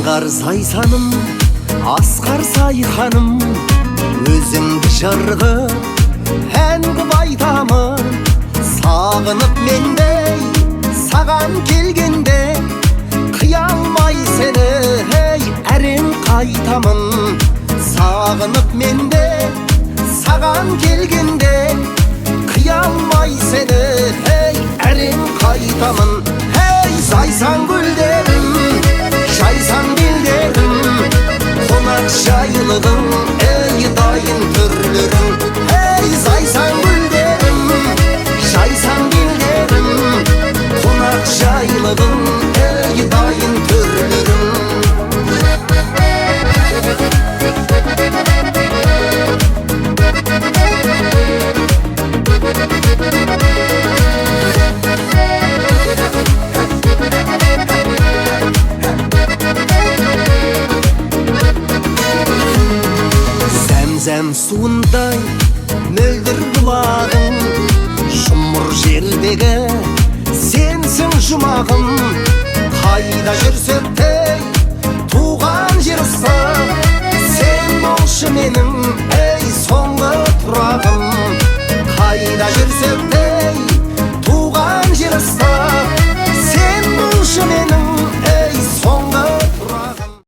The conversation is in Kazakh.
Асқар Зайсаным, асқар Сайханым, өзіңді жырғы ән қып айтамын. Сағынып мендей, саған келгенде, қия алмай сені, әрең қайтамын. Сағынып менде, саған келгенде, қия алмай сені, әрең қайтамын. Зайсан гүлдерім, жайсан белдерім, қонақ жайлығың, дайын түрлерің. Зайсан гүлдерім, жайсан белдерім, қонақ жайлығың, дайын түрлерің. Зәм суындай мөлдір бұлағым, жұмыр жердегі сенсің жұмағым. Қайда жүрсек те туған жер ұстап, сен болшы менің соңғы тұрағым. Қайда жүрсек те туған жер ұстап, сен болшы менің